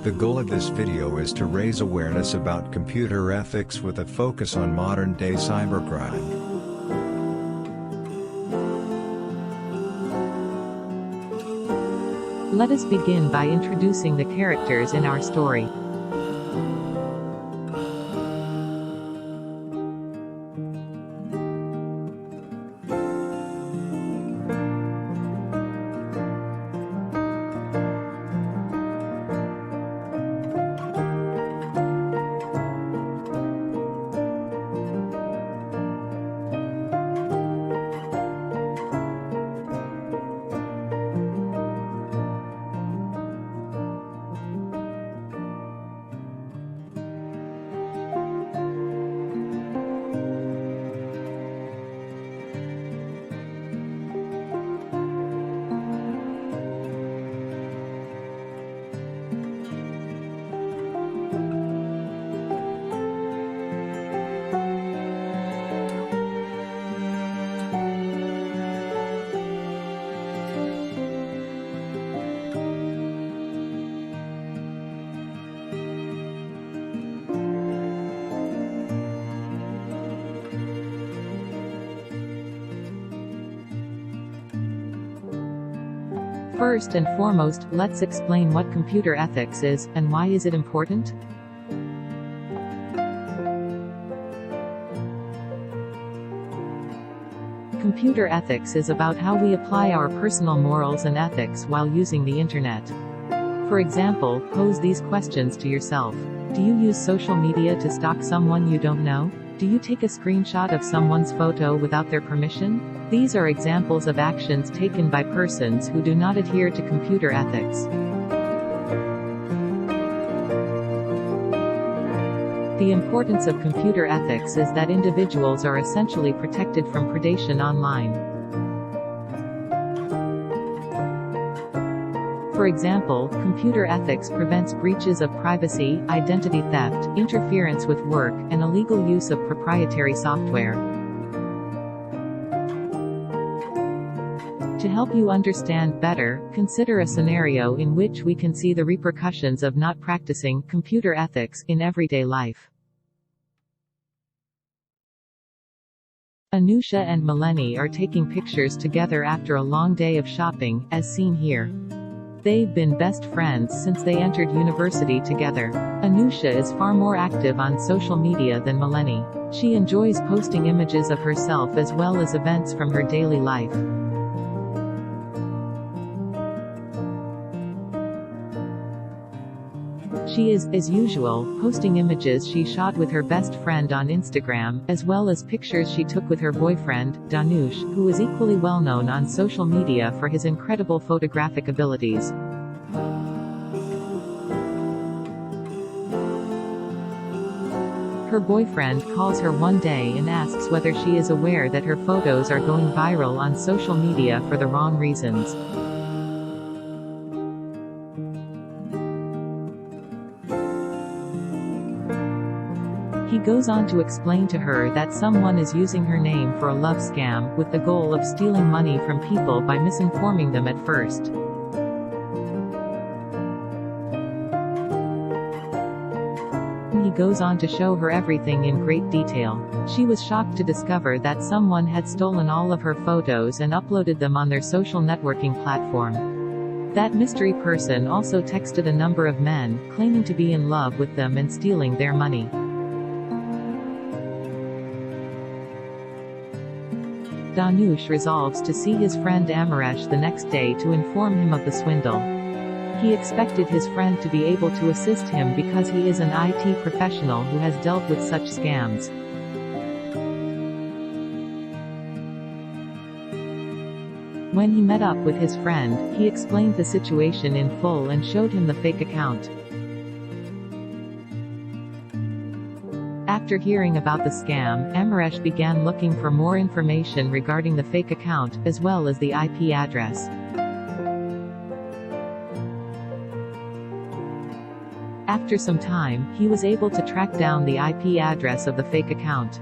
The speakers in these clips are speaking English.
The goal of this video is to raise awareness about computer ethics with a focus on modern-day cybercrime. Let us begin by introducing the characters in our story. First and foremost, let's explain what computer ethics is, and why is it important? Computer ethics is about how we apply our personal morals and ethics while using the internet. For example, pose these questions to yourself. Do you use social media to stalk someone you don't know? Do you take a screenshot of someone's photo without their permission? These are examples of actions taken by persons who do not adhere to computer ethics. The importance of computer ethics is that individuals are essentially protected from predation online. For example, computer ethics prevents breaches of privacy, identity theft, interference with work, and illegal use of proprietary software. To help you understand better, consider a scenario in which we can see the repercussions of not practicing computer ethics in everyday life. Anusha and Maleni are taking pictures together after a long day of shopping, as seen here. They've been best friends since they entered university together. Anusha is far more active on social media than Maleni. She enjoys posting images of herself as well as events from her daily life. She is, as usual, posting images she shot with her best friend on Instagram, as well as pictures she took with her boyfriend, Danush, who is equally well known on social media for his incredible photographic abilities. Her boyfriend calls her one day and asks whether she is aware that her photos are going viral on social media for the wrong reasons. He goes on to explain to her that someone is using her name for a love scam, with the goal of stealing money from people by misinforming them at first. He goes on to show her everything in great detail. She was shocked to discover that someone had stolen all of her photos and uploaded them on their social networking platform. That mystery person also texted a number of men, claiming to be in love with them and stealing their money. Danush resolves to see his friend Amaresh the next day to inform him of the swindle. He expected his friend to be able to assist him because he is an IT professional who has dealt with such scams. When he met up with his friend, he explained the situation in full and showed him the fake account. After hearing about the scam, Amaresh began looking for more information regarding the fake account, as well as the IP address. After some time, he was able to track down the IP address of the fake account.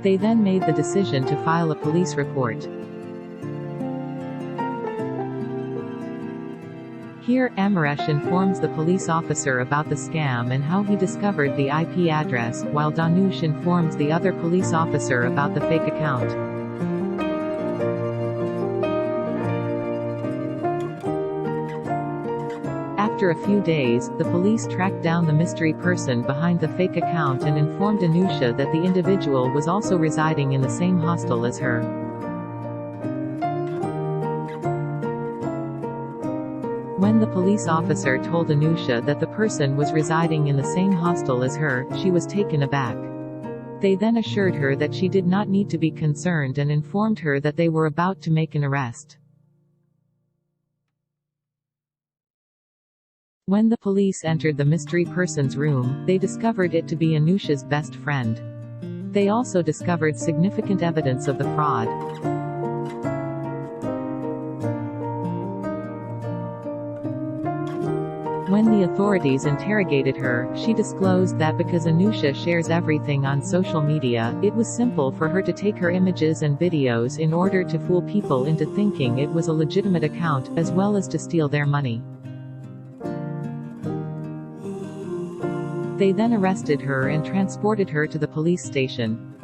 They then made the decision to file a police report. Here, Amaresh informs the police officer about the scam and how he discovered the IP address, while Dhanush informs the other police officer about the fake account. After a few days, the police tracked down the mystery person behind the fake account and informed Anusha that the individual was also residing in the same hostel as her. When the police officer told Anusha that the person was residing in the same hostel as her, she was taken aback. They then assured her that she did not need to be concerned and informed her that they were about to make an arrest. When the police entered the mystery person's room, they discovered it to be Anusha's best friend. They also discovered significant evidence of the fraud. When the authorities interrogated her, she disclosed that because Anusha shares everything on social media, it was simple for her to take her images and videos in order to fool people into thinking it was a legitimate account, as well as to steal their money. They then arrested her and transported her to the police station.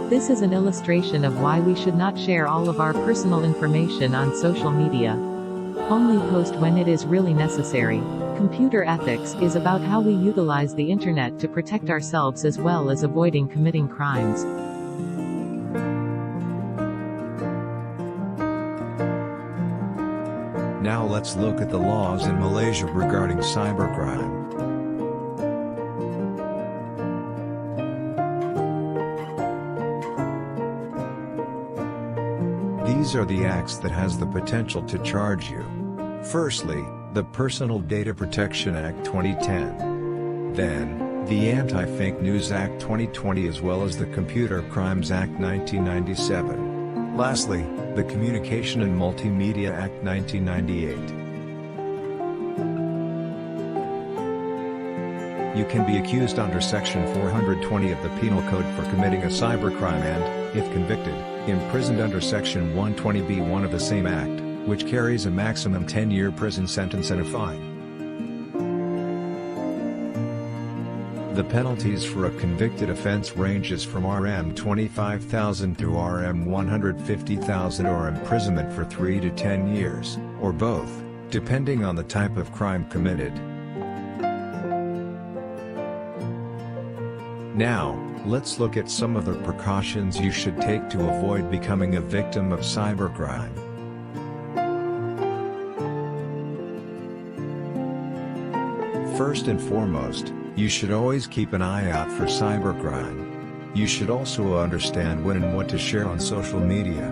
This is an illustration of why we should not share all of our personal information on social media. Only post when it is really necessary. Computer ethics is about how we utilize the internet to protect ourselves as well as avoiding committing crimes. Now let's look at the laws in Malaysia regarding cybercrime. These are the acts that has the potential to charge you. Firstly, the Personal Data Protection Act 2010. Then, the Anti-Fake News Act 2020 as well as the Computer Crimes Act 1997. Lastly, the Communication and Multimedia Act 1998. You can be accused under Section 420 of the Penal Code for committing a cybercrime and, if convicted, imprisoned under Section 120B1 of the same Act, which carries a maximum 10-year prison sentence and a fine. The penalties for a convicted offense ranges from Rm 25,000 to Rm 150,000 or imprisonment for 3 to 10 years, or both, depending on the type of crime committed. Now, let's look at some of the precautions you should take to avoid becoming a victim of cybercrime. First and foremost, you should always keep an eye out for cybercrime. You should also understand when and what to share on social media.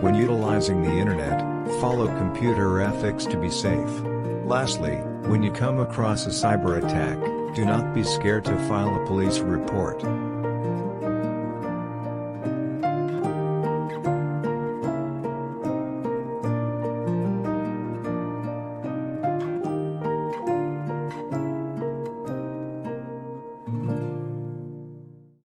When utilizing the internet, follow computer ethics to be safe. Lastly, when you come across a cyber attack, do not be scared to file a police report.